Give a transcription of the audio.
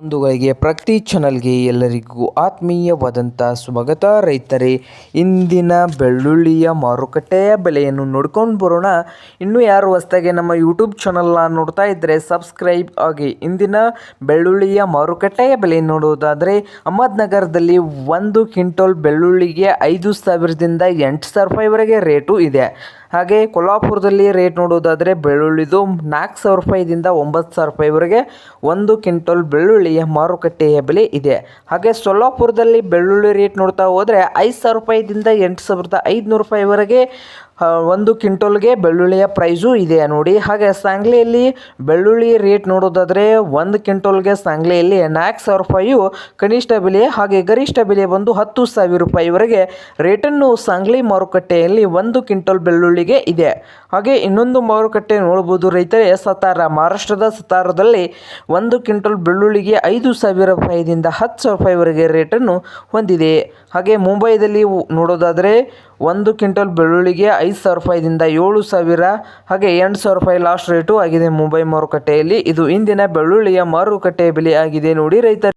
ಬಂಧುಗಳಿಗೆ ಪ್ರಗತಿ ಚಾನಲ್ಗೆ ಎಲ್ಲರಿಗೂ ಆತ್ಮೀಯವಾದಂಥ ಸ್ವಾಗತ. ರೈತರೇ, ಇಂದಿನ ಬೆಳ್ಳುಳ್ಳಿಯ ಮಾರುಕಟ್ಟೆಯ ಬೆಲೆಯನ್ನು ನೋಡ್ಕೊಂಡು ಬರೋಣ. ಇನ್ನೂ ಯಾರು ಹೊಸದಾಗಿ ನಮ್ಮ ಯೂಟ್ಯೂಬ್ ಚಾನಲ್ನ ನೋಡ್ತಾ ಇದ್ದರೆ ಸಬ್ಸ್ಕ್ರೈಬ್ ಆಗಿ. ಇಂದಿನ ಬೆಳ್ಳುಳ್ಳಿಯ ಮಾರುಕಟ್ಟೆಯ ಬೆಲೆ ನೋಡುವುದಾದರೆ ಅಹಮದ್ನಗರದಲ್ಲಿ 1 ಕ್ವಿಂಟಲ್ ಬೆಳ್ಳುಳ್ಳಿಗೆ 5,000ದಿಂದ 8,000 ರೂಪಾಯಿವರೆಗೆ ರೇಟು ಇದೆ. ಹಾಗೆ ಕೊಲ್ಹಾಪುರದಲ್ಲಿ ರೇಟ್ ನೋಡೋದಾದರೆ ಬೆಳ್ಳುಳ್ಳಿದು 4,000 ರೂಪಾಯಿದಿಂದ 9,000 ರೂಪಾಯಿವರೆಗೆ 1 ಕ್ವಿಂಟಲ್ ಬೆಳ್ಳುಳ್ಳಿಯ ಮಾರುಕಟ್ಟೆಯ ಬೆಲೆ ಇದೆ. ಹಾಗೆ ಸೊಲ್ಲಾಪುರದಲ್ಲಿ ಬೆಳ್ಳುಳ್ಳಿ ರೇಟ್ ನೋಡ್ತಾ ಹೋದರೆ 5,000 ರೂಪಾಯಿದಿಂದ 8,500 ರೂಪಾಯಿವರೆಗೆ 1 ಕ್ವಿಂಟಲ್ಗೆ ಬೆಳ್ಳುಳ್ಳಿಯ ಪ್ರೈಸು ಇದೆ ನೋಡಿ. ಹಾಗೆ ಸಾಂಗ್ಲಿಯಲ್ಲಿ ಬೆಳ್ಳುಳ್ಳಿ ರೇಟ್ ನೋಡೋದಾದರೆ 1 ಕ್ವಿಂಟಲ್ಗೆ ಸಾಂಗ್ಲಿಯಲ್ಲಿ 4,000 ರೂಪಾಯಿಯು ಕನಿಷ್ಠ ಬೆಲೆ, ಹಾಗೆ ಗರಿಷ್ಠ ಬೆಲೆ ಬಂದು 10,000 ರೂಪಾಯಿವರೆಗೆ ರೇಟನ್ನು ಸಾಂಗ್ಲಿ ಮಾರುಕಟ್ಟೆಯಲ್ಲಿ 1 ಕ್ವಿಂಟಲ್ ಬೆಳ್ಳುಳ್ಳಿಗೆ ಇದೆ. ಹಾಗೆ ಇನ್ನೊಂದು ಮಾರುಕಟ್ಟೆ ನೋಡ್ಬೋದು ರೈತರೇ, ಸತಾರ. ಮಹಾರಾಷ್ಟ್ರದ ಸತಾರದಲ್ಲಿ 1 ಕ್ವಿಂಟಲ್ ಬೆಳ್ಳುಳ್ಳಿಗೆ 5,000 ರೂಪಾಯಿದಿಂದ 10,000 ರೂಪಾಯಿವರೆಗೆ ರೇಟನ್ನು ಹೊಂದಿದೆ. ಹಾಗೆ ಮುಂಬೈದಲ್ಲಿ ನೋಡೋದಾದರೆ 1 ಕ್ವಿಂಟಲ್ ಬೆಳ್ಳುಳ್ಳಿಗೆ 5,000 ರೂಪಾಯಿದಿಂದ 7,000, ಹಾಗೆ 8,000 ರೂಪಾಯಿ ಲಾಸ್ಟ್ ರೇಟು ಆಗಿದೆ ಮುಂಬೈ ಮಾರುಕಟ್ಟೆಯಲ್ಲಿ. ಇದು ಇಂದಿನ ಬೆಳ್ಳುಳ್ಳಿಯ ಮಾರುಕಟ್ಟೆಯ ಬೆಲೆ ಆಗಿದೆ ನೋಡಿ ರೈತರು.